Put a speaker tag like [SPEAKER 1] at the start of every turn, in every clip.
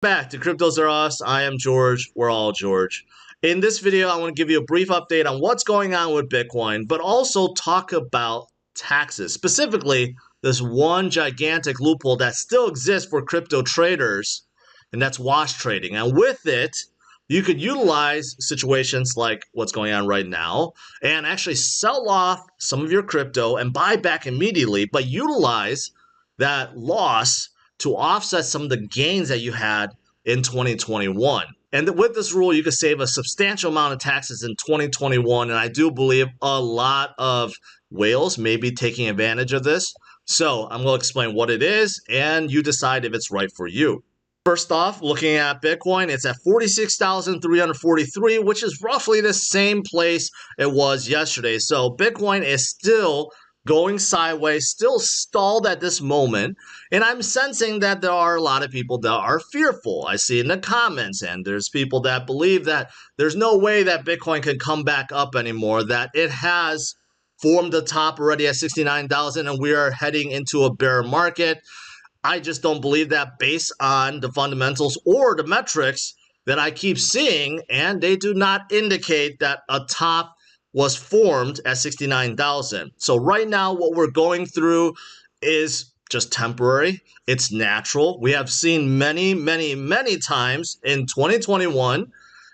[SPEAKER 1] Back to Cryptos Are Us. I am George. We're all George. In this video, I want to give you a brief update on what's going on with Bitcoin, but also talk about taxes. Specifically, this one gigantic loophole that still exists for crypto traders, and that's wash trading. And with it, you could utilize situations like what's going on right now and actually sell off some of your crypto and buy back immediately, but utilize that loss to offset some of the gains that you had in 2021. And with this rule, you could save a substantial amount of taxes in 2021. And I do believe a lot of whales may be taking advantage of this. So I'm going to explain what it is, and you decide if it's right for you. First off, looking at Bitcoin, it's at 46,343, which is roughly the same place it was yesterday. So Bitcoin is still going sideways, still stalled at this moment, and I'm sensing that there are a lot of people that are fearful. I see in the comments, and there's people that believe that there's no way that Bitcoin can come back up anymore, that it has formed the top already at 69,000 and we are heading into a bear market. I just don't believe that based on the fundamentals or the metrics that I keep seeing, and they do not indicate that a top was formed at 69,000. So right now, what we're going through is just temporary. It's natural. We have seen many times in 2021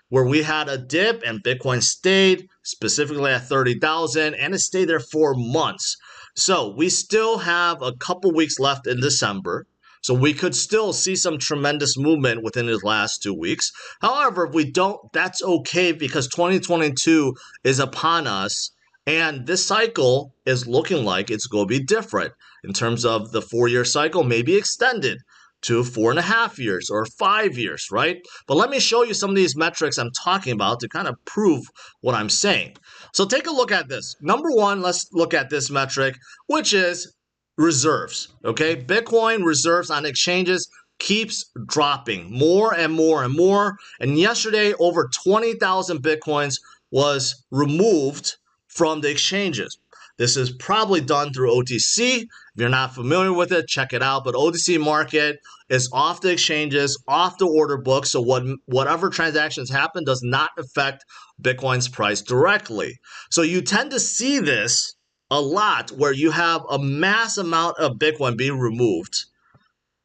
[SPEAKER 1] where we had a dip and Bitcoin stayed specifically at 30,000 and it stayed there for months. So we still have a couple weeks left in December. So we could still see some tremendous movement within the last 2 weeks. However, if we don't, that's okay because 2022 is upon us. And this cycle is looking like it's going to be different in terms of the 4-year cycle, maybe extended to 4.5 years or 5 years, right? But let me show you some of these metrics I'm talking about to kind of prove what I'm saying. So take a look at this. Number one, let's look at this metric, which is reserves, okay? Bitcoin reserves on exchanges keeps dropping more and more and more. And yesterday, over 20,000 Bitcoins was removed from the exchanges. This is probably done through OTC. If you're not familiar with it, check it out. But OTC market is off the exchanges, off the order book. So whatever transactions happen does not affect Bitcoin's price directly. So you tend to see this a lot where you have a mass amount of Bitcoin being removed,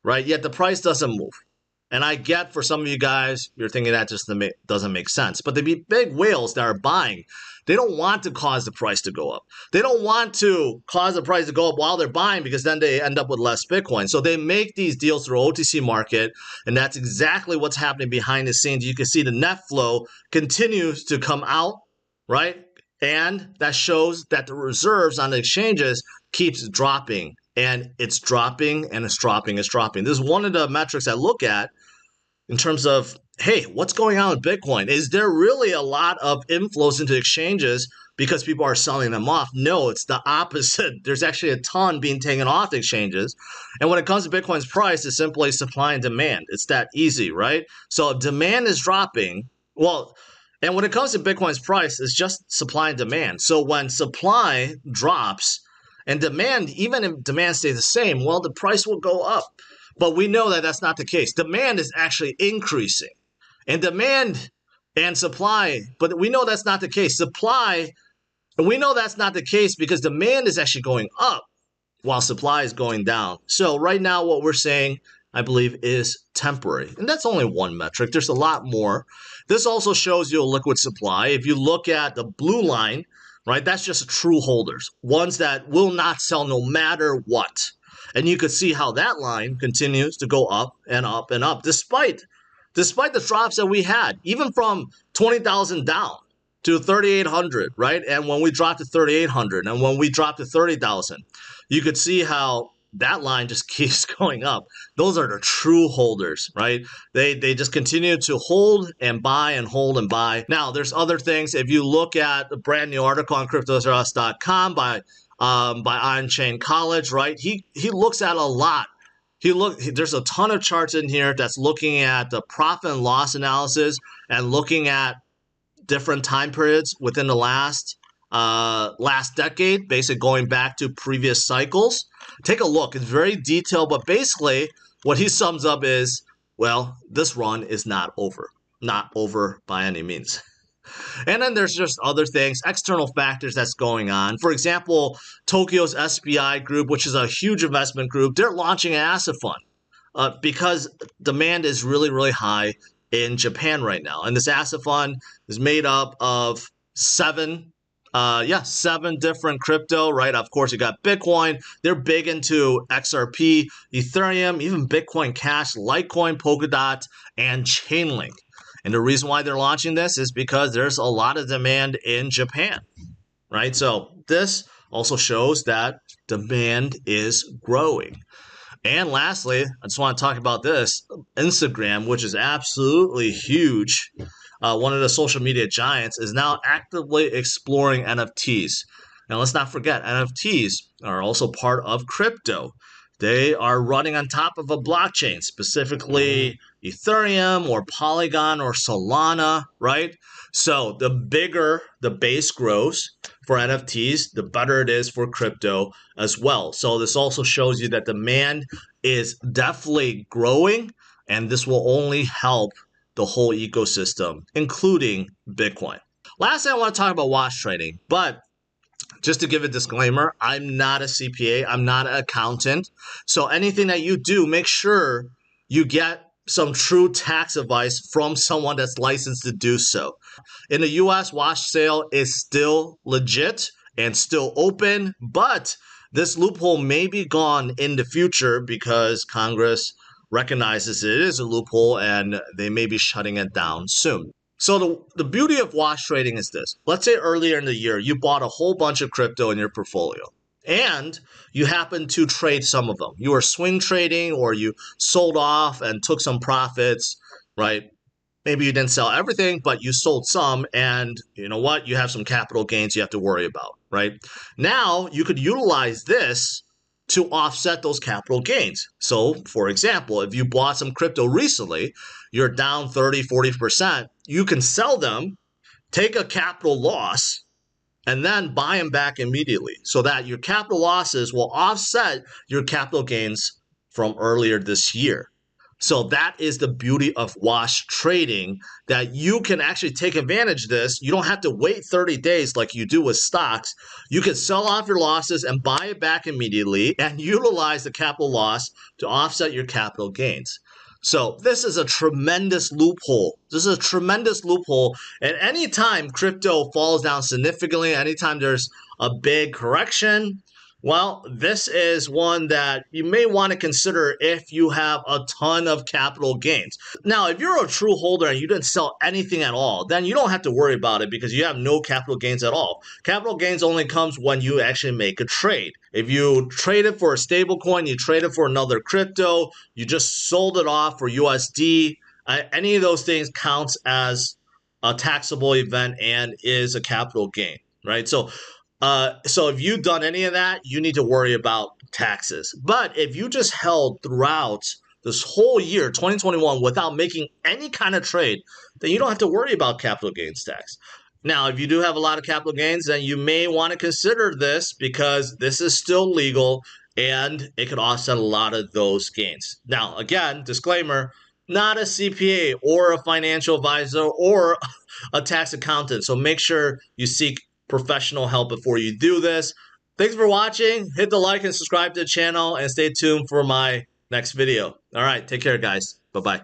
[SPEAKER 1] right? Yet the price doesn't move. And I get for some of you guys, you're thinking that just doesn't make sense. But the big whales that are buying, they don't want to cause the price to go up. They don't want to cause the price to go up while they're buying because then they end up with less Bitcoin. So they make these deals through OTC market, and that's exactly what's happening behind the scenes. You can see the net flow continues to come out, right? And that shows that the reserves on the exchanges keeps dropping, and it's dropping, and it's dropping, it's dropping. This is one of the metrics I look at in terms of, hey, what's going on with Bitcoin? Is there really a lot of inflows into exchanges because people are selling them off? No, it's the opposite. There's actually a ton being taken off the exchanges. And when it comes to Bitcoin's price, it's simply supply and demand. It's that easy, right? So if demand is dropping, well, and when it comes to Bitcoin's price, it's just supply and demand. So when supply drops and demand, even if demand stays the same, well, the price will go up. But we know that that's not the case. Demand is actually increasing. And demand and supply, but we know that's not the case. Supply, and we know that's not the case because demand is actually going up while supply is going down. So right now what we're saying, I believe, is temporary. And that's only one metric. There's a lot more. This also shows you a liquid supply. If you look at the blue line, right, that's just true holders, ones that will not sell no matter what. And you could see how that line continues to go up and up and up, despite the drops that we had, even from 20,000 down to 3,800, right? And when we dropped to 3,800 and when we dropped to 30,000, you could see how that line just keeps going up. Those are the true holders, right? They just continue to hold and buy and hold and buy. Now, there's other things. If you look at a brand new article on cryptosaurus.com by On-Chain College, right? He looks at a lot. There's a ton of charts in here that's looking at the profit and loss analysis and looking at different time periods within the last decade, basically going back to previous cycles. Take a look. It's very detailed, but basically what he sums up is Well, this run is not over. Not over by any means. And then there's just other things, external factors that's going on. For example, Tokyo's SBI Group, which is a huge investment group, they're launching an asset fund because demand is really, really high in Japan right now. And this asset fund is made up of seven different crypto, right? Of course, you got Bitcoin. They're big into XRP, Ethereum, even Bitcoin Cash, Litecoin, Polkadot, and Chainlink. And the reason why they're launching this is because there's a lot of demand in Japan, right? So this also shows that demand is growing. And lastly, I just want to talk about this, Instagram, which is absolutely huge. One of the social media giants is now actively exploring NFTs. Now, let's not forget, NFTs are also part of crypto. They are running on top of a blockchain, specifically Ethereum or Polygon or Solana, right? So the bigger the base grows for NFTs, the better it is for crypto as well. So this also shows you that demand is definitely growing, and this will only help the whole ecosystem, including Bitcoin. Lastly, I want to talk about wash trading, but just to give a disclaimer, I'm not a CPA, I'm not an accountant. So anything that you do, make sure you get some true tax advice from someone that's licensed to do so. In the US, wash sale is still legit and still open, but this loophole may be gone in the future because Congress recognizes it is a loophole and they may be shutting it down soon. So the beauty of wash trading is this. Let's say earlier in the year, you bought a whole bunch of crypto in your portfolio and you happen to trade some of them. You were swing trading or you sold off and took some profits, right? Maybe you didn't sell everything, but you sold some, and you know what? You have some capital gains you have to worry about, right? Now, you could utilize this to offset those capital gains. So, for example, if you bought some crypto recently, you're down 30, 40%, you can sell them, take a capital loss, and then buy them back immediately so that your capital losses will offset your capital gains from earlier this year. So that is the beauty of wash trading, that you can actually take advantage of this. You don't have to wait 30 days like you do with stocks. You can sell off your losses and buy it back immediately and utilize the capital loss to offset your capital gains. So this is a tremendous loophole. This is a tremendous loophole. And anytime crypto falls down significantly, anytime there's a big correction, well, this is one that you may want to consider if you have a ton of capital gains. Now, if you're a true holder and you didn't sell anything at all, then you don't have to worry about it because you have no capital gains at all. Capital gains only comes when you actually make a trade. If you trade it for a stable coin, you trade it for another crypto, you just sold it off for USD, any of those things counts as a taxable event and is a capital gain, right? So if you've done any of that, you need to worry about taxes. But if you just held throughout this whole year, 2021, without making any kind of trade, then you don't have to worry about capital gains tax. Now, if you do have a lot of capital gains, then you may want to consider this because this is still legal and it could offset a lot of those gains. Now, again, disclaimer, not a CPA or a financial advisor or a tax accountant. So make sure you seek professional help before you do this. Thanks for watching. Hit the like and subscribe to the channel and stay tuned for my next video. All right, take care, guys. Bye-bye.